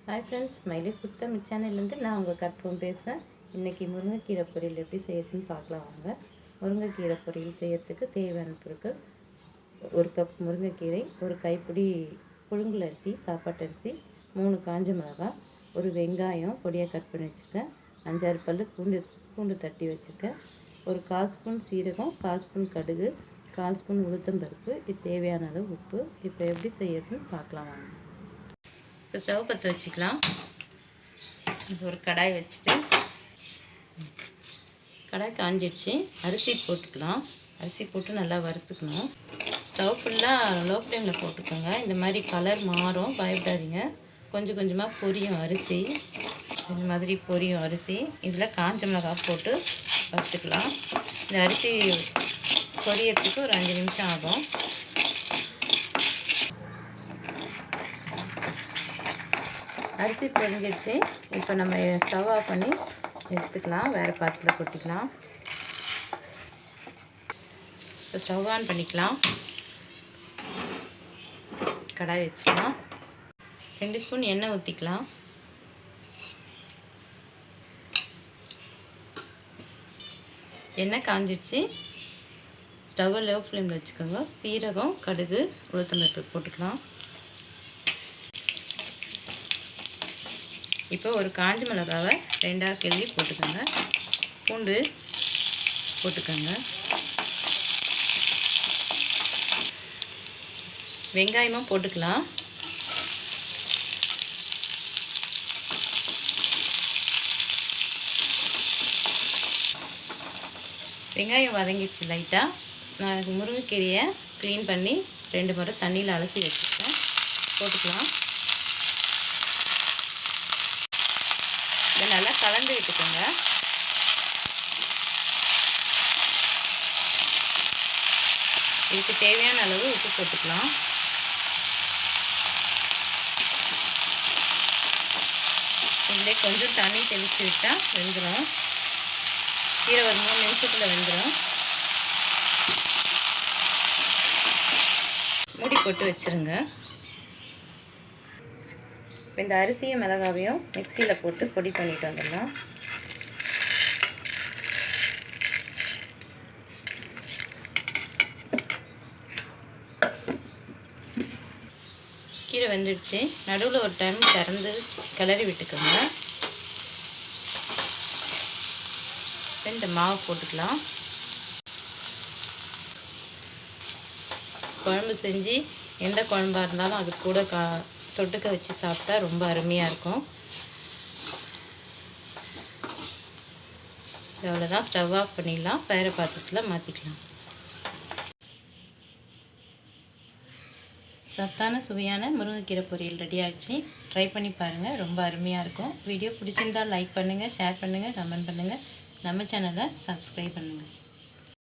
हाय friends smiley food Tamil சேனல்லேருந்து நான் உங்கள் கற்பகம் பேசுகிறேன். இன்றைக்கி முருங்கைக்கீரை பொரியல் எப்படி செய்யறதுன்னு பார்க்கலாம் வாங்க. முருங்கைக்கீரை பொரியல் செய்யறதுக்கு தேவையான பொருட்கள்: ஒரு கப் முருங்கைக்கீரை, ஒரு கைப்பிடி புழுங்கல் அரிசி, சாப்பாட்டு அரிசி, 3 காஞ்ச மிளகாய், ஒரு வெங்காயம் பொடியாக கட் பண்ணி வச்சுருக்கேன், 5-6 பல்லு பூண்டு தட்டி வச்சுருக்கேன், ஒரு 1/4 ஸ்பூன் சீரகம், 1/4 ஸ்பூன் கடுகு, 1/4 ஸ்பூன் உளுத்தம்பருப்பு, இது தேவையான அளவு உப்பு. இப்போ எப்படி செய்யறதுன்னு பார்க்கலாம் வாங்க. இப்போ ஸ்டவ் பற்ற வச்சுக்கலாம். ஒரு கடாய் வச்சுட்டு கடாய் காஞ்சிடுச்சு. அரிசி போட்டுக்கலாம். அரிசி போட்டு நல்லா வறுத்துக்கணும். ஸ்டவ் ஃபுல்லாக லோ ஃப்ளேமில் போட்டுக்கோங்க. இந்த மாதிரி கலர் மாறும், பயப்படாதீங்க. கொஞ்சம் கொஞ்சமாக பொரியும் அரிசி. இந்த மாதிரி பொரியும் அரிசி. இதில் காஞ்ச மிளகாய் போட்டு வறுத்துக்கலாம். இந்த அரிசி பொரியறதுக்கு ஒரு 5 நிமிஷம் ஆகும். அரிசி பொரிஞ்சிடுச்சு. இப்போ நம்ம ஸ்டவ் ஆஃப் பண்ணி எடுத்துக்கலாம். வேறு பாத்திரத்தில் கொட்டிக்கலாம். இப்போ ஸ்டவ் ஆன் பண்ணிக்கலாம். கடாய் வச்சுக்கலாம். 2 ஸ்பூன் எண்ணெய் ஊற்றிக்கலாம். எண்ணெய் காஞ்சிடுச்சு. ஸ்டவ்வை லோ ஃப்ளேமில் வச்சுக்கோங்க. சீரகம், கடுகு, உளுத்தம்பருப்பு போட்டுக்கலாம். இப்போ ஒரு காஞ்ச மிளகாவை 2ஆக கிள்ளி போட்டுக்கோங்க. பூண்டு போட்டுக்கோங்க. வெங்காயமும் போட்டுக்கலாம். வெங்காயம் வதங்கிடுச்சு லைட்டாக. நான் முருங்கைக்கீரையை க்ளீன் பண்ணி 2 முறை தண்ணியில் அலசி வச்சுருக்கேன். போட்டுக்கலாம். இதை நல்லா கலந்து விட்டுக்கோங்க. இதுக்கு தேவையான அளவு உப்பு போட்டுக்கலாம். இதிலே கொஞ்சம் தண்ணி தெளித்து விட்டால் வெந்துடும். கீரை ஒரு 3 நிமிஷத்தில் வெந்துடும். மூடி போட்டு வச்சுருங்க. இந்த அரிசியும் மிளகாவையும் மிக்சியில் போட்டு பொடி பண்ணிட்டு வந்துடலாம். கீரை வெந்துடுச்சு. நடுவில் ஒரு டைம் திறந்து கிளறி விட்டுக்கோங்க. இந்த மாவு போட்டுக்கலாம். குழம்பு செஞ்சு எந்த குழம்பாக இருந்தாலும் அது கூட தொட்டுக்க வச்சு சாப்பிட்டா ரொம்ப அருமையாக இருக்கும். அவ்வளோதான். ஸ்டவ் ஆஃப் பண்ணிடலாம். வேறு பாத்திரத்தில் மாற்றிக்கலாம். சத்தான சுவையான முருங்கைக்கீரை பொரியல் ரெடி ஆகிடுச்சு. ட்ரை பண்ணி பாருங்கள். ரொம்ப அருமையாக இருக்கும். வீடியோ பிடிச்சிருந்தால் லைக் பண்ணுங்கள், ஷேர் பண்ணுங்கள், கமெண்ட் பண்ணுங்கள். நம்ம சேனலை சப்ஸ்கிரைப் பண்ணுங்கள்.